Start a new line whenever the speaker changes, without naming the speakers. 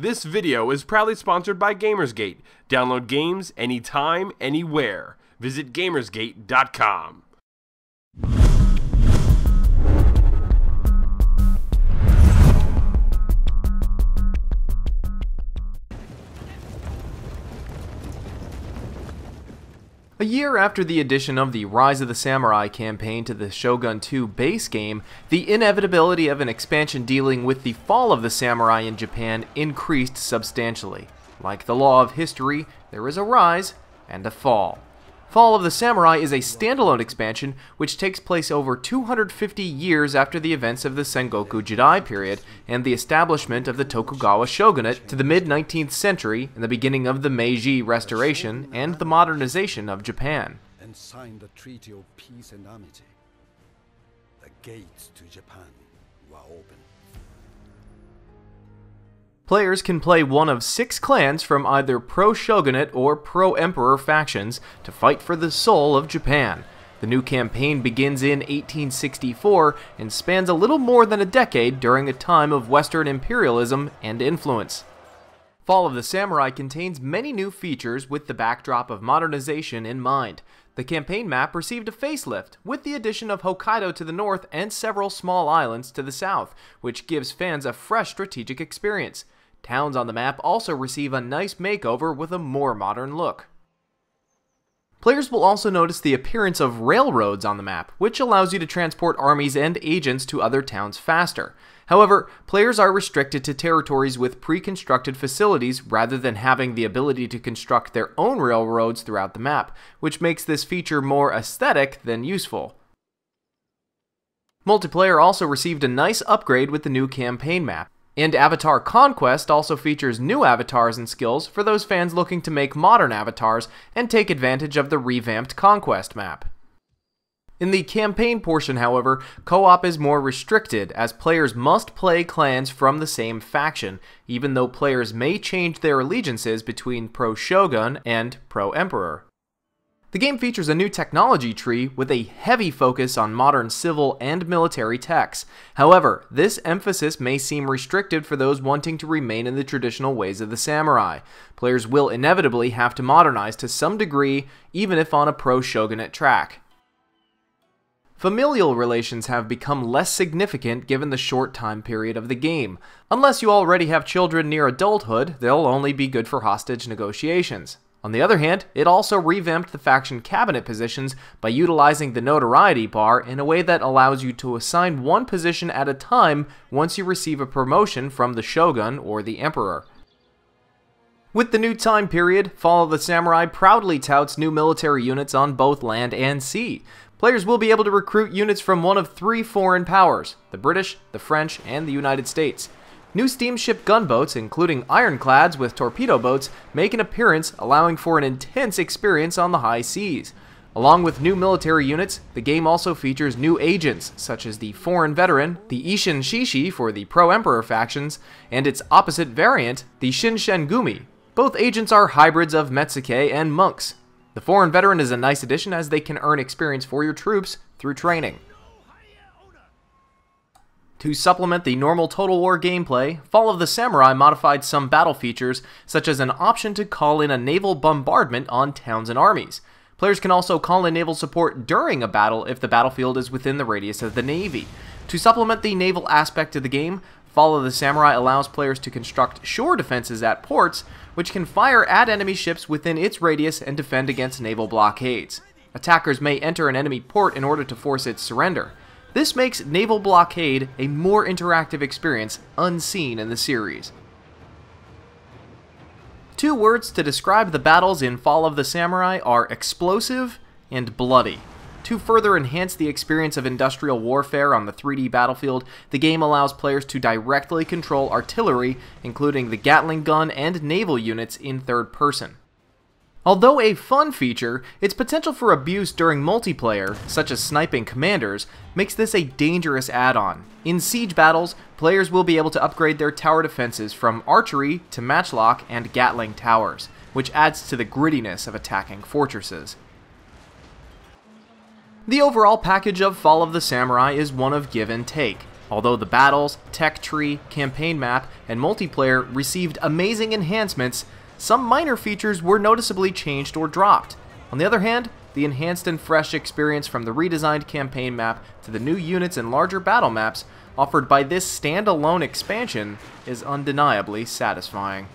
This video is proudly sponsored by Gamersgate. Download games anytime, anywhere. Visit Gamersgate.com.
A year after the addition of the Rise of the Samurai campaign to the Shogun 2 base game, the inevitability of an expansion dealing with the fall of the samurai in Japan increased substantially. Like the law of history, there is a rise and a fall. Fall of the Samurai is a standalone expansion which takes place over 250 years after the events of the Sengoku Jidai period and the establishment of the Tokugawa shogunate to the mid-19th century and the beginning of the Meiji Restoration and the modernization of Japan.
And signed the Treaty of Peace and Amity. The gates to Japan were open.
Players can play one of 6 clans from either pro-shogunate or pro-emperor factions to fight for the soul of Japan. The new campaign begins in 1864 and spans a little more than a decade during a time of Western imperialism and influence. Fall of the Samurai contains many new features with the backdrop of modernization in mind. The campaign map received a facelift, with the addition of Hokkaido to the north and several small islands to the south, which gives fans a fresh strategic experience. Towns on the map also receive a nice makeover with a more modern look. Players will also notice the appearance of railroads on the map, which allows you to transport armies and agents to other towns faster. However, players are restricted to territories with pre-constructed facilities rather than having the ability to construct their own railroads throughout the map, which makes this feature more aesthetic than useful. Multiplayer also received a nice upgrade with the new campaign map. And Avatar Conquest also features new avatars and skills for those fans looking to make modern avatars and take advantage of the revamped Conquest map. In the campaign portion, however, co-op is more restricted, as players must play clans from the same faction, even though players may change their allegiances between pro-shogun and pro-emperor. The game features a new technology tree with a heavy focus on modern civil and military techs. However, this emphasis may seem restricted for those wanting to remain in the traditional ways of the samurai. Players will inevitably have to modernize to some degree, even if on a pro-shogunate track. Familial relations have become less significant given the short time period of the game. Unless you already have children near adulthood, they'll only be good for hostage negotiations. On the other hand, it also revamped the faction cabinet positions by utilizing the notoriety bar in a way that allows you to assign one position at a time once you receive a promotion from the shogun or the emperor. With the new time period, Fall of the Samurai proudly touts new military units on both land and sea. Players will be able to recruit units from one of 3 foreign powers: the British, the French, and the United States. New steamship gunboats, including ironclads with torpedo boats, make an appearance, allowing for an intense experience on the high seas. Along with new military units, the game also features new agents, such as the Foreign Veteran, the Ishin Shishi for the pro-emperor factions, and its opposite variant, the Shinshengumi. Both agents are hybrids of Metsuke and monks. The Foreign Veteran is a nice addition as they can earn experience for your troops through training. To supplement the normal Total War gameplay, Fall of the Samurai modified some battle features, such as an option to call in a naval bombardment on towns and armies. Players can also call in naval support during a battle if the battlefield is within the radius of the Navy. To supplement the naval aspect of the game, Fall of the Samurai allows players to construct shore defenses at ports, which can fire at enemy ships within its radius and defend against naval blockades. Attackers may enter an enemy port in order to force its surrender. This makes naval blockade a more interactive experience unseen in the series. 2 words to describe the battles in Fall of the Samurai are explosive and bloody. To further enhance the experience of industrial warfare on the 3D battlefield, the game allows players to directly control artillery, including the Gatling gun and naval units in third person. Although a fun feature, its potential for abuse during multiplayer, such as sniping commanders, makes this a dangerous add-on. In siege battles, players will be able to upgrade their tower defenses from archery to matchlock and Gatling towers, which adds to the grittiness of attacking fortresses. The overall package of Fall of the Samurai is one of give and take. Although the battles, tech tree, campaign map, and multiplayer received amazing enhancements, some minor features were noticeably changed or dropped. On the other hand, the enhanced and fresh experience from the redesigned campaign map to the new units and larger battle maps offered by this standalone expansion is undeniably satisfying.